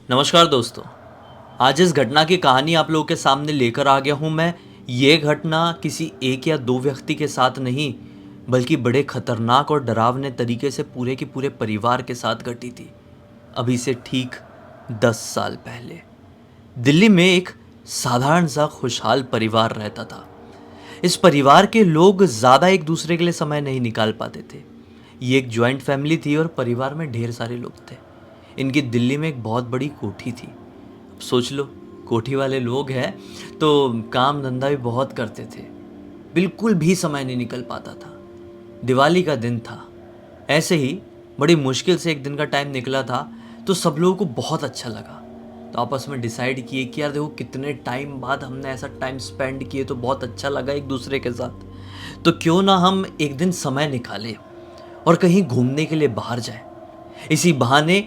नमस्कार दोस्तों। आज इस घटना की कहानी आप लोगों के सामने लेकर आ गया हूँ मैं। ये घटना किसी एक या दो व्यक्ति के साथ नहीं, बल्कि बड़े खतरनाक और डरावने तरीके से पूरे के पूरे परिवार के साथ घटी थी। अभी से ठीक 10 साल पहले दिल्ली में एक साधारण सा खुशहाल परिवार रहता था। इस परिवार के लोग ज़्यादा एक दूसरे के लिए समय नहीं निकाल पाते थे। ये एक जॉइंट फैमिली थी और परिवार में ढेर सारे लोग थे। इनकी दिल्ली में एक बहुत बड़ी कोठी थी। अब सोच लो, कोठी वाले लोग हैं तो काम धंधा भी बहुत करते थे। बिल्कुल भी समय नहीं निकल पाता था। दिवाली का दिन था। ऐसे ही बड़ी मुश्किल से एक दिन का टाइम निकला था, तो सब लोगों को बहुत अच्छा लगा। तो आपस में डिसाइड किए कि यार देखो, कितने टाइम बाद हमने ऐसा टाइम स्पेंड किए तो बहुत अच्छा लगा एक दूसरे के साथ। तो क्यों ना हम एक दिन समय निकालें और कहीं घूमने के लिए बाहर जाएं। इसी बहाने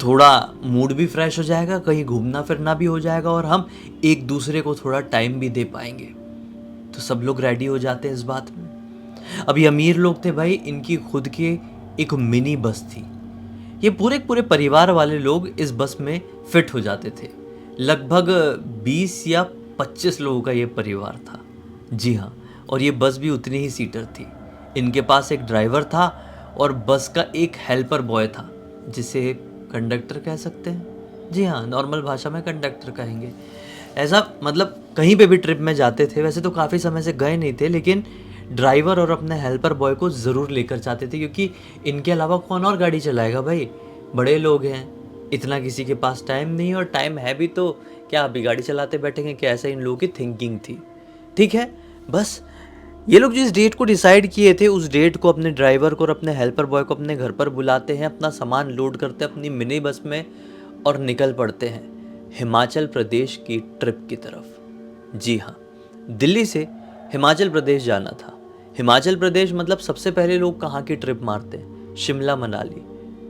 थोड़ा मूड भी फ्रेश हो जाएगा, कहीं घूमना फिरना भी हो जाएगा और हम एक दूसरे को थोड़ा टाइम भी दे पाएंगे। तो सब लोग रेडी हो जाते हैं इस बात में। अभी अमीर लोग थे भाई, इनकी खुद की एक मिनी बस थी। ये पूरे पूरे परिवार वाले लोग इस बस में फिट हो जाते थे। लगभग 20 या 25 लोगों का ये परिवार था। जी हाँ, और ये बस भी उतनी ही सीटर थी। इनके पास एक ड्राइवर था और बस का एक हेल्पर बॉय था, जिसे कंडक्टर कह सकते हैं। जी हाँ, नॉर्मल भाषा में कंडक्टर कहेंगे। ऐसा मतलब कहीं पे भी ट्रिप में जाते थे, वैसे तो काफ़ी समय से गए नहीं थे, लेकिन ड्राइवर और अपने हेल्पर बॉय को ज़रूर लेकर जाते थे, क्योंकि इनके अलावा कौन और गाड़ी चलाएगा भाई। बड़े लोग हैं, इतना किसी के पास टाइम नहीं, और टाइम है भी तो क्या अभी गाड़ी चलाते बैठेंगे क्या? ऐसा इन लोगों की थिंकिंग थी। ठीक है, बस ये लोग जिस डेट को डिसाइड किए थे, उस डेट को अपने ड्राइवर को और अपने हेल्पर बॉय को अपने घर पर बुलाते हैं, अपना सामान लोड करते हैं अपनी मिनी बस में और निकल पड़ते हैं हिमाचल प्रदेश की ट्रिप की तरफ। जी हाँ, दिल्ली से हिमाचल प्रदेश जाना था। हिमाचल प्रदेश मतलब सबसे पहले लोग कहाँ की ट्रिप मारते हैं? शिमला मनाली।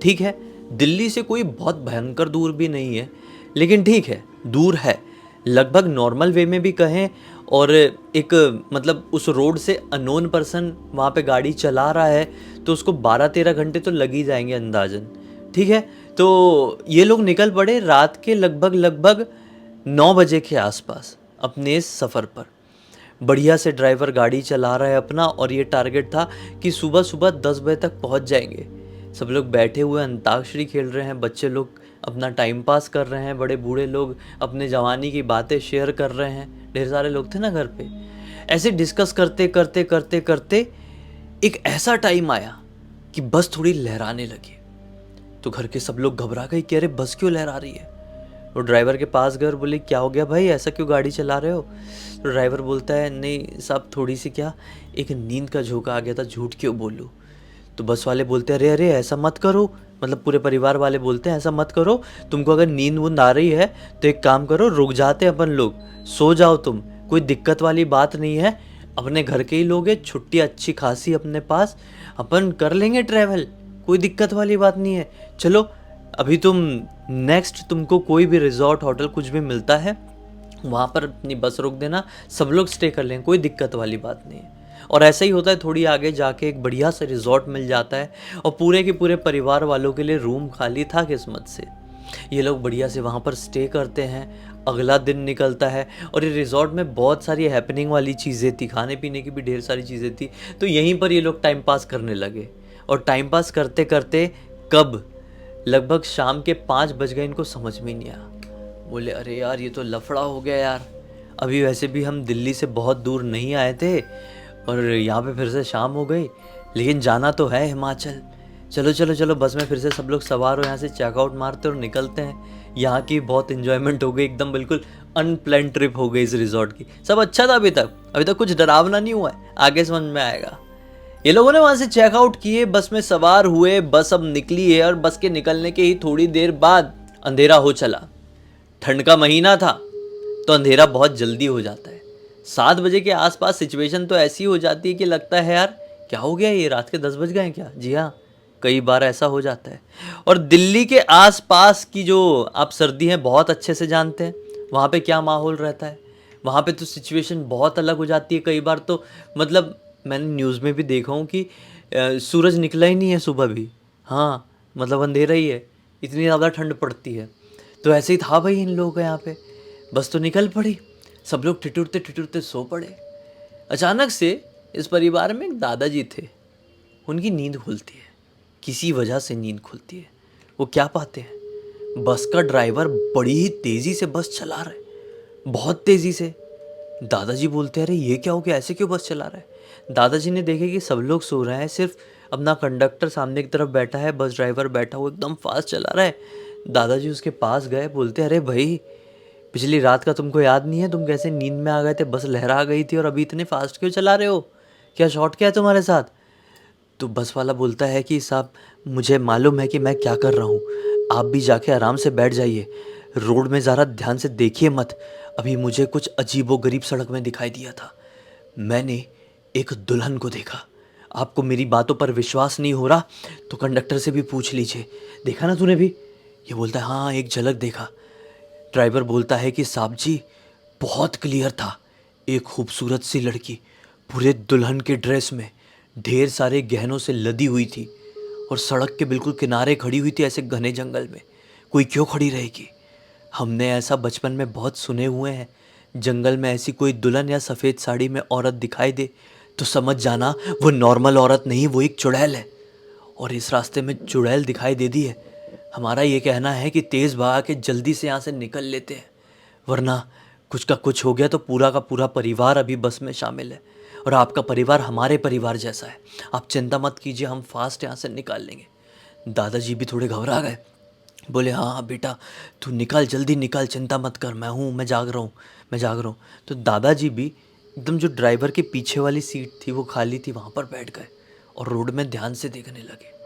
ठीक है, दिल्ली से कोई बहुत भयंकर दूर भी नहीं है, लेकिन ठीक है, दूर है। लगभग नॉर्मल वे में भी कहें, और एक मतलब उस रोड से अननोन पर्सन वहाँ पे गाड़ी चला रहा है तो उसको 12-13 घंटे तो लग ही जाएंगे अंदाजन। ठीक है, तो ये लोग निकल पड़े रात के लगभग 9 बजे के आसपास अपने इस सफ़र पर। बढ़िया से ड्राइवर गाड़ी चला रहा है अपना, और ये टारगेट था कि सुबह सुबह 10 बजे तक पहुंच जाएंगे। सब लोग बैठे हुए अंताक्षरी खेल रहे हैं, बच्चे लोग अपना टाइम पास कर रहे हैं, बड़े बूढ़े लोग अपने जवानी की बातें शेयर कर रहे हैं। ढेर सारे लोग थे ना घर पे। ऐसे डिस्कस करते करते करते करते एक ऐसा टाइम आया कि बस थोड़ी लहराने लगी। तो घर के सब लोग घबरा गए कि अरे बस क्यों लहरा रही है। वो ड्राइवर के पास गए और बोले क्या हो गया भाई, ऐसा क्यों गाड़ी चला रहे हो? तो ड्राइवर बोलता है नहीं साहब, थोड़ी सी क्या एक नींद का झोंका आ गया था, झूठ क्यों बोलूँ। तो बस वाले बोलते हैं अरे अरे ऐसा मत करो, मतलब पूरे परिवार वाले बोलते हैं ऐसा मत करो, तुमको अगर नींद वूंद आ रही है तो एक काम करो, रुक जाते हैं अपन लोग, सो जाओ तुम, कोई दिक्कत वाली बात नहीं है। अपने घर के ही लोग हैं, छुट्टी अच्छी खासी अपने पास, अपन कर लेंगे ट्रैवल, कोई दिक्कत वाली बात नहीं है। चलो अभी तुम नेक्स्ट तुमको कोई भी रिजॉर्ट होटल कुछ भी मिलता है वहाँ पर अपनी बस रोक देना, सब लोग स्टे कर लेंगे, कोई दिक्कत वाली बात नहीं है। और ऐसा ही होता है, थोड़ी आगे जाके एक बढ़िया सा रिजॉर्ट मिल जाता है और पूरे के पूरे परिवार वालों के लिए रूम खाली था किस्मत से। ये लोग बढ़िया से वहाँ पर स्टे करते हैं। अगला दिन निकलता है और ये रिजॉर्ट में बहुत सारी हैपनिंग वाली चीज़ें थी, खाने पीने की भी ढेर सारी चीज़ें थी। तो यहीं पर ये लोग टाइम पास करने लगे, और टाइम पास करते करते कब लगभग शाम के 5 बज गए, इनको समझ में नहीं आया। बोले अरे यार ये तो लफड़ा हो गया यार, अभी वैसे भी हम दिल्ली से बहुत दूर नहीं आए थे और यहाँ पे फिर से शाम हो गई, लेकिन जाना तो है हिमाचल। चलो चलो चलो, बस में फिर से सब लोग सवार हो, यहाँ से चेकआउट मारते और निकलते हैं। यहाँ की बहुत इन्जॉयमेंट हो गई, एकदम बिल्कुल अनप्लान ट्रिप हो गई इस रिजॉर्ट की। सब अच्छा था अभी तक कुछ डरावना नहीं हुआ है, आगे समझ में आएगा। ये लोगों ने वहाँ से चेकआउट किए, बस में सवार हुए, बस अब निकली है और बस के निकलने के ही थोड़ी देर बाद अंधेरा हो चला। ठंड का महीना था तो अंधेरा बहुत जल्दी हो जाता है। 7 बजे के आसपास सिचुएशन तो ऐसी हो जाती है कि लगता है यार क्या हो गया, ये रात के 10 बज गए हैं क्या? जी हाँ, कई बार ऐसा हो जाता है। और दिल्ली के आसपास की जो आप सर्दी हैं बहुत अच्छे से जानते हैं, वहाँ पे क्या माहौल रहता है। वहाँ पे तो सिचुएशन बहुत अलग हो जाती है कई बार तो, मतलब मैंने न्यूज़ में भी देखा हूँ कि सूरज निकला ही नहीं है सुबह भी। हाँ, मतलब अंधेरा ही है, इतनी ज़्यादा ठंड पड़ती है। तो ऐसे ही था भाई इन लोगों का यहाँ पे। बस तो निकल पड़ी, सब लोग ठिठुरते ठिठुरते सो पड़े। अचानक से इस परिवार में एक दादाजी थे, उनकी नींद खुलती है, किसी वजह से नींद खुलती है। वो क्या पाते हैं, बस का ड्राइवर बड़ी ही तेज़ी से बस चला रहा है, बहुत तेज़ी से। दादाजी बोलते हैं अरे ये क्या हो गया, ऐसे क्यों बस चला रहा है। दादाजी ने देखे कि सब लोग सो रहे हैं, सिर्फ अपना कंडक्टर सामने की तरफ बैठा है, बस ड्राइवर बैठा वो एकदम फास्ट चला रहा है। दादाजी उसके पास गए, बोलते अरे भाई पिछली रात का तुमको याद नहीं है, तुम कैसे नींद में आ गए थे, बस लहरा गई थी और अभी इतने फास्ट क्यों चला रहे हो, क्या शॉर्ट क्या है तुम्हारे साथ। तो बस वाला बोलता है कि साहब मुझे मालूम है कि मैं क्या कर रहा हूँ, आप भी जाके आराम से बैठ जाइए, रोड में ज़रा ध्यान से देखिए मत, अभी मुझे कुछ अजीबोगरीब सड़क में दिखाई दिया था, मैंने एक दुल्हन को देखा। आपको मेरी बातों पर विश्वास नहीं हो रहा तो कंडक्टर से भी पूछ लीजिए, देखा ना तूने भी। ये बोलता है हाँ एक झलक देखा। ड्राइवर बोलता है कि साहब जी बहुत क्लियर था, एक खूबसूरत सी लड़की पूरे दुल्हन के ड्रेस में ढेर सारे गहनों से लदी हुई थी और सड़क के बिल्कुल किनारे खड़ी हुई थी, ऐसे घने जंगल में। कोई क्यों खड़ी रहेगी, हमने ऐसा बचपन में बहुत सुने हुए हैं, जंगल में ऐसी कोई दुल्हन या सफ़ेद साड़ी में औरत दिखाई दे तो समझ जाना वो नॉर्मल औरत नहीं, वो एक चुड़ैल है। और इस रास्ते में चुड़ैल दिखाई दे दी है, हमारा ये कहना है कि तेज़ भाग के जल्दी से यहाँ से निकल लेते हैं, वरना कुछ का कुछ हो गया तो पूरा का पूरा परिवार अभी बस में शामिल है और आपका परिवार हमारे परिवार जैसा है, आप चिंता मत कीजिए, हम फास्ट यहाँ से निकाल लेंगे। दादाजी भी थोड़े घबरा गए, बोले हाँ हाँ बेटा तू निकल, जल्दी निकल, चिंता मत कर, मैं हूँ, मैं जाग रहा हूँ, मैं जाग रहा हूँ। तो दादाजी भी एकदम जो ड्राइवर के पीछे वाली सीट थी वो खाली थी, वहाँ पर बैठ गए और रोड में ध्यान से देखने लगे।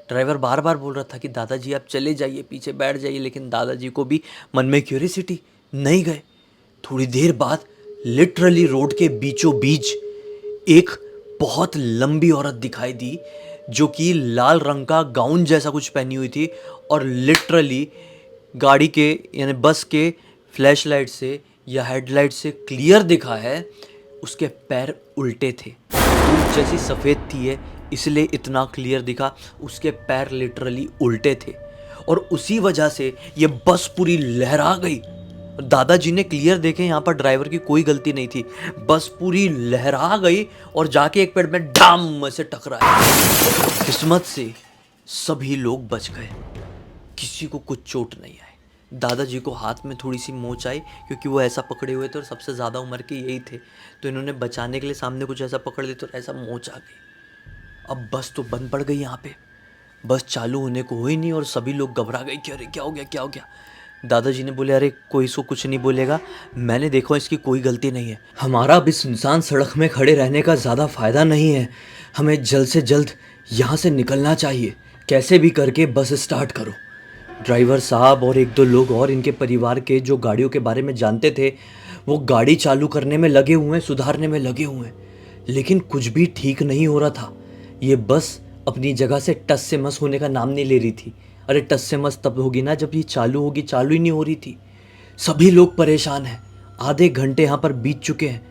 ड्राइवर बार बार बोल रहा था कि दादाजी आप चले जाइए, पीछे बैठ जाइए, लेकिन दादाजी को भी मन में क्यूरियोसिटी, नहीं गए। थोड़ी देर बाद लिटरली रोड के बीचों बीच एक बहुत लंबी औरत दिखाई दी जो कि लाल रंग का गाउन जैसा कुछ पहनी हुई थी और लिटरली गाड़ी के यानी बस के फ्लैश लाइट से या हेडलाइट से क्लियर दिखा है, उसके पैर उल्टे थे। धूप जैसी सफ़ेद थी है इसलिए इतना क्लियर दिखा, उसके पैर लिटरली उल्टे थे और उसी वजह से ये बस पूरी लहरा गई। दादाजी ने क्लियर देखे, यहाँ पर ड्राइवर की कोई गलती नहीं थी, बस पूरी लहरा गई और जाके एक पेड़ में डाम से टकराई। किस्मत से सभी लोग बच गए, किसी को कुछ चोट नहीं आई। दादाजी को हाथ में थोड़ी सी मोच आई क्योंकि वो ऐसा पकड़े हुए थे और सबसे ज़्यादा उम्र के यही थे, तो इन्होंने बचाने के लिए सामने कुछ ऐसा पकड़ लिया तो ऐसा मोच आ गई। अब बस तो बंद पड़ गई यहाँ पे, बस चालू होने को हो ही नहीं और सभी लोग घबरा गए कि अरे क्या हो गया, क्या हो गया। दादाजी ने बोले अरे कोई इसको कुछ नहीं बोलेगा, मैंने देखो इसकी कोई गलती नहीं है, हमारा अब इस सुनसान सड़क में खड़े रहने का ज़्यादा फ़ायदा नहीं है, हमें जल्द से जल्द यहाँ से निकलना चाहिए, कैसे भी करके बस स्टार्ट करो। ड्राइवर साहब और एक दो लोग और इनके परिवार के जो गाड़ियों के बारे में जानते थे वो गाड़ी चालू करने में लगे हुए हैं, सुधारने में लगे हुए हैं, लेकिन कुछ भी ठीक नहीं हो रहा था। ये बस अपनी जगह से टस से मस होने का नाम नहीं ले रही थी। अरे टस से मस तब होगी ना जब ये चालू होगी, चालू ही नहीं हो रही थी। सभी लोग परेशान हैं, आधे घंटे यहाँ पर बीत चुके हैं,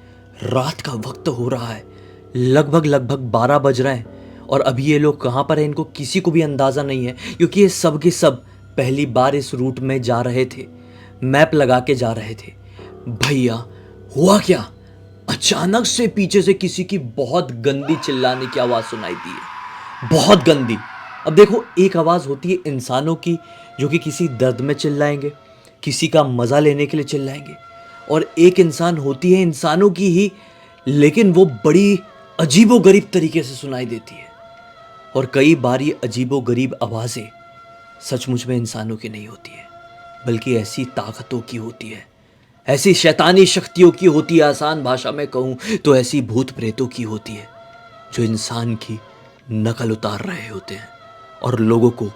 रात का वक्त हो रहा है, लगभग 12 बज रहे हैं और अभी ये लोग कहाँ पर हैं इनको किसी को भी अंदाज़ा नहीं है, क्योंकि ये सब के सब पहली बार इस रूट में जा रहे थे, मैप लगा के जा रहे थे। भैया हुआ क्या, अचानक से पीछे से किसी की बहुत गंदी चिल्लाने की आवाज़ सुनाई दी है, बहुत गंदी। अब देखो एक आवाज़ होती है इंसानों की जो कि किसी दर्द में चिल्लाएंगे, किसी का मज़ा लेने के लिए चिल्लाएंगे, और एक इंसान होती है इंसानों की ही, लेकिन वो बड़ी अजीबोगरीब तरीके से सुनाई देती है। और कई बार ये अजीबोगरीब आवाज़ें सचमुच में इंसानों की नहीं होती है, बल्कि ऐसी ताकतों की होती है, ऐसी शैतानी शक्तियों की होती है, आसान भाषा में कहूँ तो ऐसी भूत प्रेतों की होती है जो इंसान की नकल उतार रहे होते हैं और लोगों को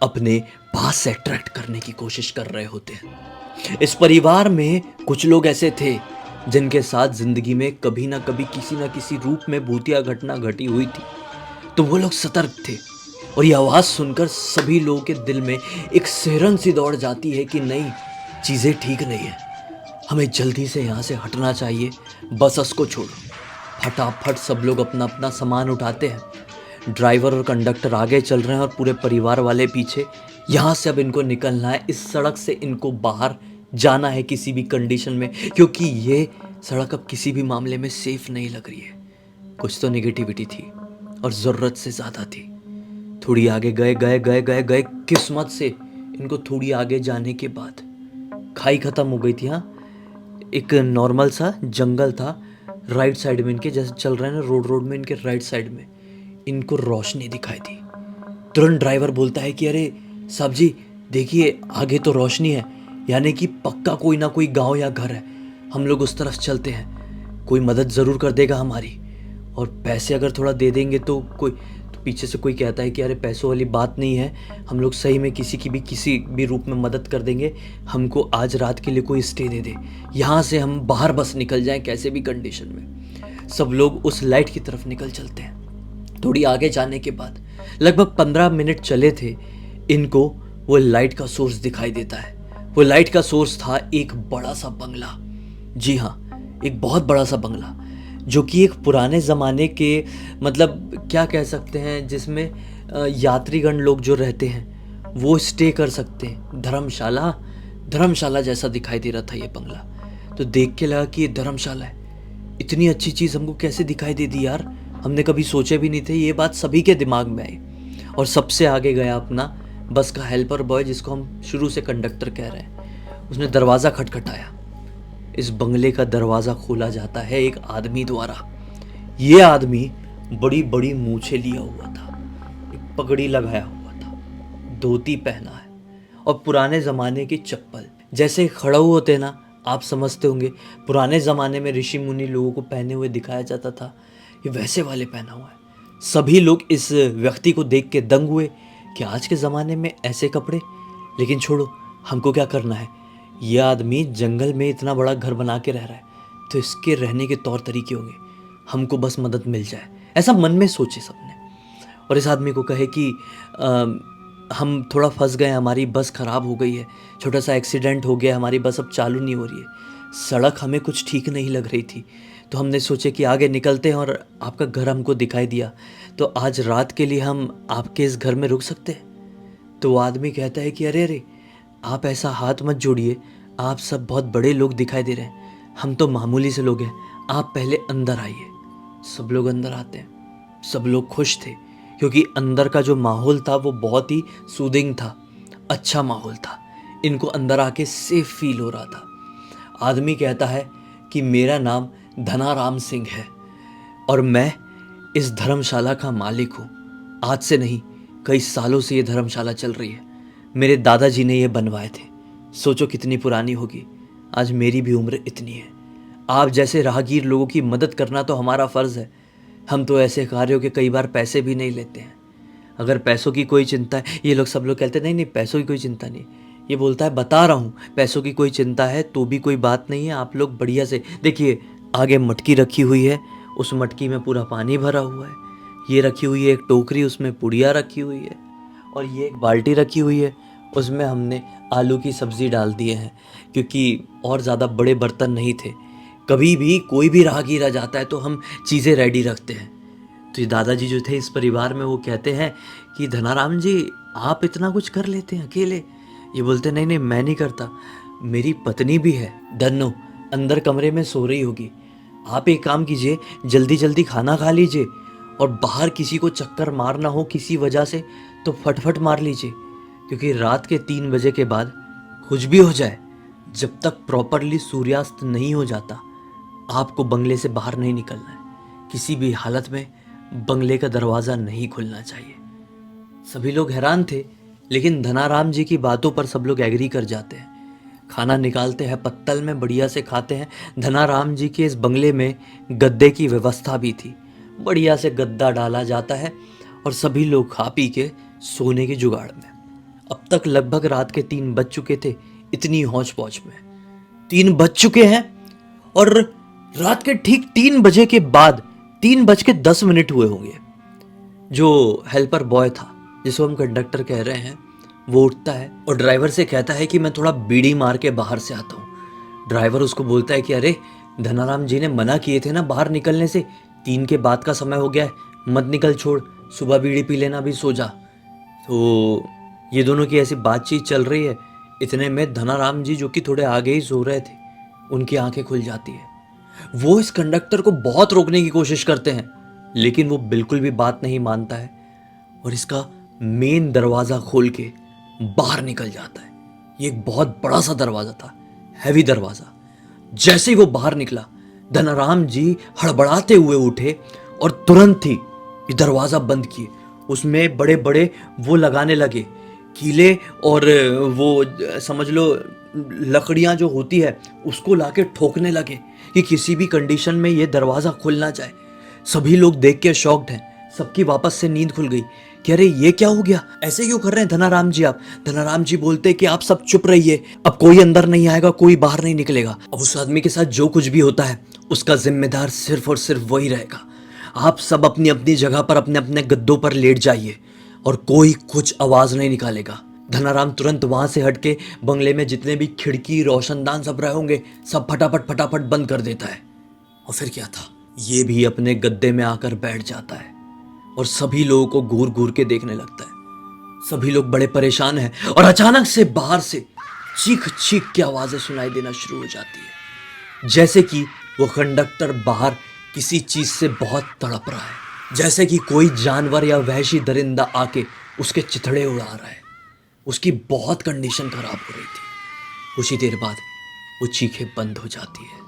अपने पास से अट्रैक्ट करने की कोशिश कर रहे होते हैं। इस परिवार में कुछ लोग ऐसे थे जिनके साथ जिंदगी में कभी ना कभी किसी ना किसी रूप में भूतिया घटना घटी हुई थी, तो वो लोग सतर्क थे और ये आवाज़ सुनकर सभी लोगों के दिल में एक सिहरन सी दौड़ जाती है कि नहीं, चीज़ें ठीक नहीं है, हमें जल्दी से यहाँ से हटना चाहिए, बस को छोड़ो। फटाफट सब लोग अपना अपना सामान उठाते हैं, ड्राइवर और कंडक्टर आगे चल रहे हैं और पूरे परिवार वाले पीछे। यहाँ से अब इनको निकलना है, इस सड़क से इनको बाहर जाना है किसी भी कंडीशन में, क्योंकि ये सड़क अब किसी भी मामले में सेफ नहीं लग रही है। कुछ तो नेगेटिविटी थी और ज़रूरत से ज़्यादा थी। थोड़ी आगे गए गए गए गए गए, किस्मत से इनको थोड़ी आगे जाने के बाद खाई ख़त्म हो गई थी। हाँ, एक नॉर्मल सा जंगल था राइट साइड में इनके, जैसे चल रहे हैं ना रोड में, इनके राइट साइड में इनको रोशनी दिखाई दी। तुरंत ड्राइवर बोलता है कि अरे साहब जी देखिए आगे तो रोशनी है, यानी कि पक्का कोई ना कोई गांव या घर है, हम लोग उस तरफ चलते हैं, कोई मदद ज़रूर कर देगा हमारी, और पैसे अगर थोड़ा दे देंगे तो कोई। तो पीछे से कोई कहता है कि अरे पैसों वाली बात नहीं है, हम लोग सही में किसी भी रूप में मदद कर देंगे, हमको आज रात के लिए कोई स्टे दे दे, यहाँ से हम बाहर बस निकल जाएं कैसे भी कंडीशन में। सब लोग उस लाइट की तरफ निकल चलते हैं। थोड़ी आगे जाने के बाद लगभग 15 मिनट चले थे, इनको वो लाइट का सोर्स दिखाई देता है। वो लाइट का सोर्स था एक बड़ा सा बंगला। जी हाँ, एक बहुत बड़ा सा बंगला, जो कि एक पुराने ज़माने के, मतलब क्या कह सकते हैं, जिसमें यात्रीगण लोग जो रहते हैं वो स्टे कर सकते हैं। धर्मशाला जैसा दिखाई दे रहा था ये बंगला। तो देख के लगा कि ये धर्मशाला है। इतनी अच्छी चीज़ हमको कैसे दिखाई दे दी यार, हमने कभी सोचे भी नहीं थे। ये बात सभी के दिमाग में आई और सबसे आगे गया अपना बस का हेल्पर बॉय, जिसको हम शुरू से कंडक्टर कह रहे हैं। उसने दरवाज़ा खटखटाया। इस बंगले का दरवाज़ा खोला जाता है एक आदमी द्वारा। ये आदमी बड़ी बड़ी मूछें लिया हुआ था, एक पगड़ी लगाया हुआ था, धोती पहना है और पुराने ज़माने की चप्पल, जैसे खड़ाऊ होते ना, आप समझते होंगे पुराने ज़माने में ऋषि मुनि लोगों को पहने हुए दिखाया जाता था, ये वैसे वाले पहना हुआ है। सभी लोग इस व्यक्ति को देख के दंग हुए कि आज के ज़माने में ऐसे कपड़े। लेकिन छोड़ो, हमको क्या करना है, यह आदमी जंगल में इतना बड़ा घर बना के रह रहा है, तो इसके रहने के तौर तरीके होंगे, हमको बस मदद मिल जाए, ऐसा मन में सोचे सबने। और इस आदमी को कहे कि हम थोड़ा फंस गए, हमारी बस ख़राब हो गई है, छोटा सा एक्सीडेंट हो गया, हमारी बस अब चालू नहीं हो रही है, सड़क हमें कुछ ठीक नहीं लग रही थी, तो हमने सोचे कि आगे निकलते हैं, और आपका घर हमको दिखाई दिया, तो आज रात के लिए हम आपके इस घर में रुक सकते हैं। तो वो आदमी कहता है कि अरे आप ऐसा हाथ मत जोड़िए, आप सब बहुत बड़े लोग दिखाई दे रहे हैं, हम तो मामूली से लोग हैं, आप पहले अंदर आइए। सब लोग अंदर आते हैं। सब लोग खुश थे क्योंकि अंदर का जो माहौल था वो बहुत ही सूदिंग था, अच्छा माहौल था। इनको अंदर आके सेफ फील हो रहा था। आदमी कहता है कि मेरा नाम धनाराम सिंह है और मैं इस धर्मशाला का मालिक हूँ। आज से नहीं, कई सालों से ये धर्मशाला चल रही है। मेरे दादाजी ने ये बनवाए थे। सोचो कितनी पुरानी होगी। आज मेरी भी उम्र इतनी है। आप जैसे राहगीर लोगों की मदद करना तो हमारा फ़र्ज़ है। हम तो ऐसे कार्यों के कई बार पैसे भी नहीं लेते हैं। अगर पैसों की कोई चिंता है, ये लोग सब लोग कहते हैं नहीं पैसों की कोई चिंता नहीं। ये बोलता है बता रहा हूँ, पैसों की कोई चिंता है तो भी कोई बात नहीं है। आप लोग बढ़िया से देखिए, आगे मटकी रखी हुई है, उस मटकी में पूरा पानी भरा हुआ है। ये रखी हुई है एक टोकरी, उसमें पुड़िया रखी हुई है, और ये एक बाल्टी रखी हुई है, उसमें हमने आलू की सब्ज़ी डाल दिए हैं, क्योंकि और ज़्यादा बड़े बर्तन नहीं थे। कभी भी कोई भी राहगीर आ जाता है तो हम चीज़ें रेडी रखते हैं। तो ये दादाजी जो थे इस परिवार में, वो कहते हैं कि धनाराम जी आप इतना कुछ कर लेते हैं अकेले? ये बोलते नहीं मैं नहीं करता, मेरी पत्नी भी है, धन्नो अंदर कमरे में सो रही होगी। आप एक काम कीजिए, जल्दी जल्दी खाना खा लीजिए, और बाहर किसी को चक्कर मारना हो किसी वजह से तो फटफट मार लीजिए, क्योंकि रात के 3 बजे के बाद कुछ भी हो जाए, जब तक प्रॉपरली सूर्यास्त नहीं हो जाता आपको बंगले से बाहर नहीं निकलना है। किसी भी हालत में बंगले का दरवाज़ा नहीं खुलना चाहिए। सभी लोग हैरान थे, लेकिन धनाराम जी की बातों पर सब लोग एग्री कर जाते हैं। खाना निकालते हैं पत्तल में, बढ़िया से खाते हैं। धनाराम जी के इस बंगले में गद्दे की व्यवस्था भी थी। बढ़िया से गद्दा डाला जाता है और सभी लोग खा पी के सोने के जुगाड़ में। अब तक लगभग रात के 3 बज चुके थे। इतनी हौच पौच में 3 बज चुके हैं, और रात के ठीक 3 बजे के बाद 3:10 हुए होंगे, जो हेल्पर बॉय था जिसको हम कंडक्टर कह रहे हैं, वो उठता है और ड्राइवर से कहता है कि मैं थोड़ा बीड़ी मार के बाहर से आता हूँ। ड्राइवर उसको बोलता है कि अरे धनाराम जी ने मना किए थे ना बाहर निकलने से, 3 के बाद का समय हो गया है, मत निकल, छोड़ सुबह बीड़ी पी लेना भी सो जा। तो ये दोनों की ऐसी बातचीत चल रही है, इतने में धनाराम जी जो कि थोड़े आगे ही सो रहे थे, उनकी आंखें खुल जाती है। वो इस कंडक्टर को बहुत रोकने की कोशिश करते हैं, लेकिन वो बिल्कुल भी बात नहीं मानता है और इसका मेन दरवाज़ा खोल के बाहर निकल जाता है। ये एक बहुत बड़ा सा दरवाज़ा था, हैवी दरवाज़ा। जैसे ही वो बाहर निकला, धनाराम जी हड़बड़ाते हुए उठे और तुरंत ही ये दरवाज़ा बंद किए। उसमें बड़े बड़े वो लगाने लगे कीले, और वो समझ लो लकड़ियाँ जो होती है उसको लाके ठोकने लगे कि किसी भी कंडीशन में ये दरवाज़ा खुल ना जाए। सभी लोग देख के शॉक्ड हैं, सबकी वापस से नींद खुल गई कि अरे ये क्या हो गया, ऐसे क्यों कर रहे हैं धनाराम जी आप। धनाराम जी बोलते कि आप सब चुप रहिए, अब कोई अंदर नहीं आएगा, कोई बाहर नहीं निकलेगा। अब उस आदमी के साथ जो कुछ भी होता है उसका जिम्मेदार सिर्फ और सिर्फ वही रहेगा। आप सब अपनी अपनी जगह पर अपने अपने गद्दों पर लेट जाइए और कोई कुछ आवाज नहीं निकालेगा। धनाराम तुरंत वहां से हटके बंगले में जितने भी खिड़की रोशनदान सब रहे होंगे सब फटाफट फटाफट बंद कर देता है। और फिर क्या था, ये भी अपने गद्दे में आकर बैठ जाता है और सभी लोगों को घूर घूर के देखने लगता है। सभी लोग बड़े परेशान हैं और अचानक से बाहर से चीख चीख की आवाजें सुनाई देना शुरू हो जाती है, जैसे कि वो कंडक्टर बाहर किसी चीज से बहुत तड़प रहा है, जैसे कि कोई जानवर या वहशी दरिंदा आके उसके चिथड़े उड़ा रहा है। उसकी बहुत कंडीशन खराब हो रही थी। कुछ ही देर बाद वो चीखें बंद हो जाती है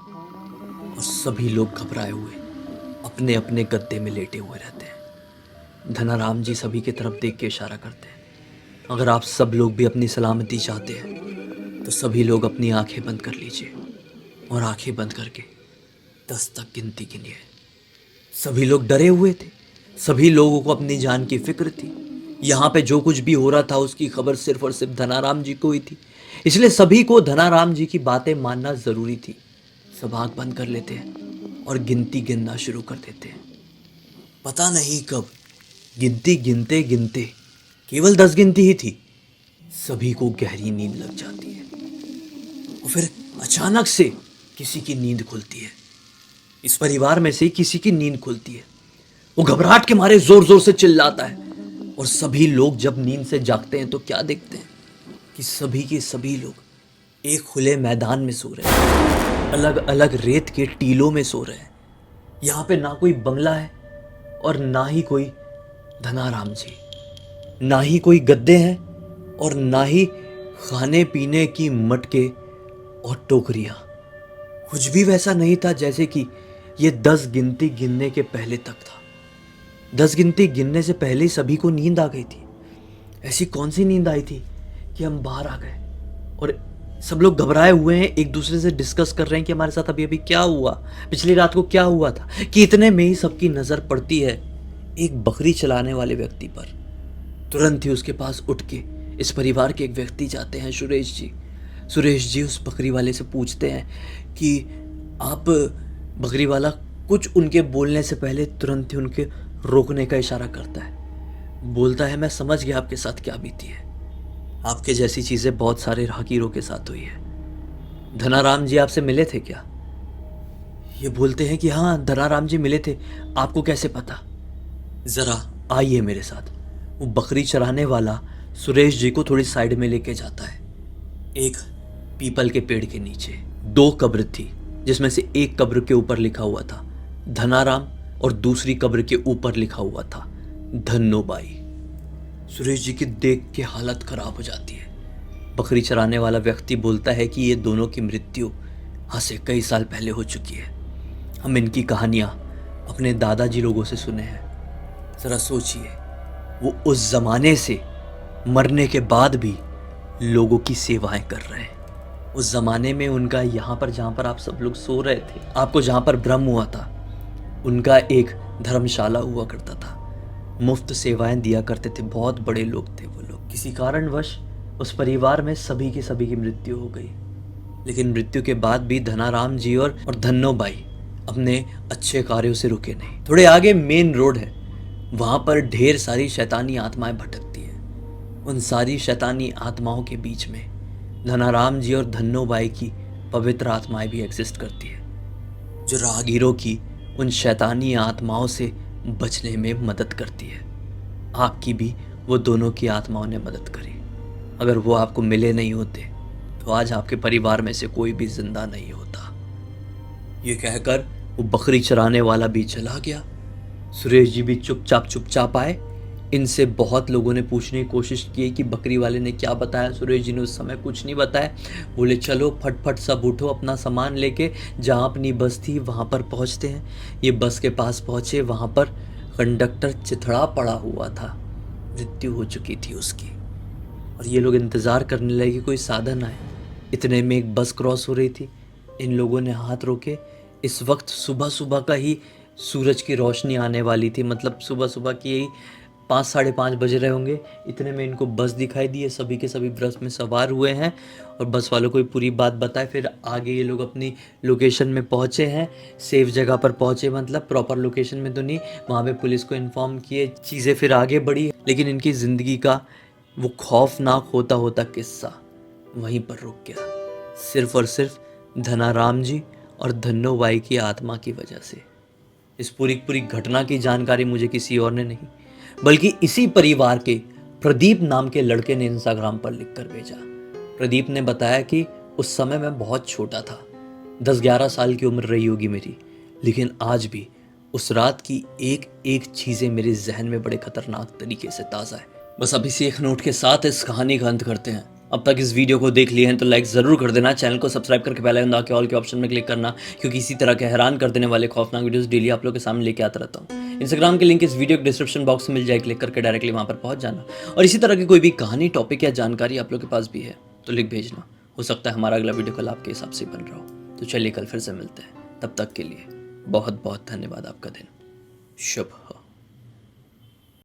और सभी लोग घबराए हुए अपने अपने गद्दे में लेटे हुए रहते हैं। धनाराम जी सभी की तरफ देख के इशारा करते हैं, अगर आप सब लोग भी अपनी सलामती चाहते हैं तो सभी लोग अपनी आंखें बंद कर लीजिए। और आंखें बंद करके 10 तक गिनती गिनिए। सभी लोग डरे हुए थे, सभी लोगों को अपनी जान की फिक्र थी। यहाँ पे जो कुछ भी हो रहा था उसकी खबर सिर्फ और सिर्फ धनाराम जी को ही थी, इसलिए सभी को धनाराम जी की बातें मानना जरूरी थी। सब आंख बंद कर लेते हैं और गिनती गिनना शुरू कर देते हैं। पता नहीं कब गिनती गिनते गिनते केवल 10 गिनती ही थी, सभी को गहरी नींद लग जाती है और फिर अचानक से किसी की नींद खुलती है। इस परिवार में से किसी की नींद खुलती है। वो घबराहट के मारे जोर जोर से चिल्लाता है और सभी लोग जब नींद से जागते हैं तो क्या देखते हैं कि सभी के सभी लोग एक खुले मैदान में सो रहे हैं, अलग अलग रेत के टीलों में सो रहे हैं। यहाँ पे ना कोई बंगला है और ना ही कोई धनाराम जी, ना ही कोई गद्दे हैं और ना ही खाने पीने की मटके और टोकरियाँ। कुछ भी वैसा नहीं था जैसे कि ये 10 गिनती गिनने के पहले तक था। 10 गिनती गिनने से पहले ही सभी को नींद आ गई थी। ऐसी कौन सी नींद आई थी कि हम बाहर आ गए और सब लोग घबराए हुए हैं, एक दूसरे से डिस्कस कर रहे हैं कि हमारे साथ अभी अभी क्या हुआ, पिछली रात को क्या हुआ था। कि इतने में ही सबकी नज़र पड़ती है एक बकरी चलाने वाले व्यक्ति पर। तुरंत ही उसके पास उठ के इस परिवार के एक व्यक्ति जाते हैं, सुरेश जी। सुरेश जी उस बकरी वाले से पूछते हैं कि आप, बकरी वाला कुछ उनके बोलने से पहले तुरंत ही उनके रोकने का इशारा करता है। बोलता है, मैं समझ गया आपके साथ क्या बीती है, आपके जैसी चीज़ें बहुत सारे राहगीरों के साथ हुई है। धनाराम जी आपसे मिले थे क्या? ये बोलते हैं कि हाँ धनाराम जी मिले थे। आपको कैसे पता? ज़रा आइए मेरे साथ। वो बकरी चराने वाला सुरेश जी को थोड़ी साइड में लेके जाता है। एक पीपल के पेड़ के नीचे 2 कब्र थी, जिसमें से एक कब्र के ऊपर लिखा हुआ था धनाराम और दूसरी कब्र के ऊपर लिखा हुआ था धन्नोबाई। सुरेश जी की देख के हालत खराब हो जाती है। बकरी चराने वाला व्यक्ति बोलता है कि ये दोनों की मृत्यु आज से कई साल पहले हो चुकी है। हम इनकी कहानियाँ अपने दादाजी लोगों से सुने हैं। ज़रा सोचिए, वो उस ज़माने से मरने के बाद भी लोगों की सेवाएं कर रहे हैं। उस ज़माने में उनका यहाँ पर जहाँ पर आप सब लोग सो रहे थे, आपको जहाँ पर भ्रम हुआ था, उनका एक धर्मशाला हुआ करता था। मुफ्त सेवाएं दिया करते थे, बहुत बड़े लोग थे वो लोग। किसी कारणवश उस परिवार में सभी की मृत्यु हो गई, लेकिन मृत्यु के बाद भी धनाराम जी और धन्नोबाई अपने अच्छे कार्यों से रुके नहीं। थोड़े आगे मेन रोड है, वहाँ पर ढेर सारी शैतानी आत्माएं भटकती हैं। उन सारी शैतानी आत्माओं के बीच में धनाराम जी और धन्नोबाई की पवित्र आत्माएं भी एग्जिस्ट करती है, जो राहगीरों की उन शैतानी आत्माओं से बचने में मदद करती है। आपकी भी वो दोनों की आत्माओं ने मदद करी। अगर वो आपको मिले नहीं होते तो आज आपके परिवार में से कोई भी जिंदा नहीं होता। ये कहकर वो बकरी चराने वाला भी चला गया। सुरेश जी भी चुपचाप चुपचाप आए। इनसे बहुत लोगों ने पूछने की कोशिश की कि बकरी वाले ने क्या बताया। सुरेश जी ने उस समय कुछ नहीं बताया। बोले चलो फटफट सब उठो, अपना सामान लेके जहाँ अपनी बस थी वहाँ पर पहुँचते हैं। ये बस के पास पहुँचे, वहाँ पर कंडक्टर चिथड़ा पड़ा हुआ था, मृत्यु हो चुकी थी उसकी। और ये लोग इंतज़ार करने लगे कि कोई साधन आए। इतने में एक बस क्रॉस हो रही थी। इन लोगों ने हाथ रोके। इस वक्त सुबह सुबह का ही सूरज की रोशनी आने वाली थी, मतलब सुबह सुबह की यही 5 साढ़े 5 बज रहे होंगे। इतने में इनको बस दिखाई दी है। सभी के सभी बस में सवार हुए हैं और बस वालों को पूरी बात बताए। फिर आगे ये लोग अपनी लोकेशन में पहुँचे हैं, सेफ जगह पर पहुँचे, मतलब प्रॉपर लोकेशन में तो नहीं। वहाँ पे पुलिस को इन्फॉर्म किए, चीज़ें फिर आगे बढ़ी। लेकिन इनकी ज़िंदगी का वो खौफनाक होता होता किस्सा वहीं पर रुक गया, सिर्फ और सिर्फ धनाराम जी और धन्नो बाई की आत्मा की वजह से। इस पूरी पूरी घटना की जानकारी मुझे किसी और ने नहीं, बल्कि इसी परिवार के प्रदीप नाम के लड़के ने इंस्टाग्राम पर लिखकर भेजा। प्रदीप ने बताया कि उस समय मैं बहुत छोटा था, 10-11 साल की उम्र रही होगी मेरी, लेकिन आज भी उस रात की एक एक चीज़ें मेरे जहन में बड़े खतरनाक तरीके से ताज़ा है। बस अब इसी एक नोट के साथ इस कहानी का अंत करते हैं। अब तक इस वीडियो को देख लिए हैं तो लाइक ज़रूर कर देना, चैनल को सब्सक्राइब करके बेल आइकन दबा के ऑल के ऑप्शन में क्लिक करना, क्योंकि इसी तरह के हैरान कर देने वाले खौफनाक वीडियोस डेली आप लोग के सामने लेके आता रहता हूँ। इंस्टाग्राम की लिंक इस वीडियो के डिस्क्रिप्शन बॉक्स में मिल जाए, क्लिक करके डायरेक्टली वहाँ पर पहुँच जाना। और इसी तरह की कोई भी कहानी, टॉपिक या जानकारी आप लोग के पास भी है तो लिख भेजना। हो सकता है हमारा अगला वीडियो कल आपके हिसाब से बन रहा हो। तो चलिए कल फिर से मिलते हैं, तब तक के लिए बहुत बहुत धन्यवाद। आपका दिन शुभ हो।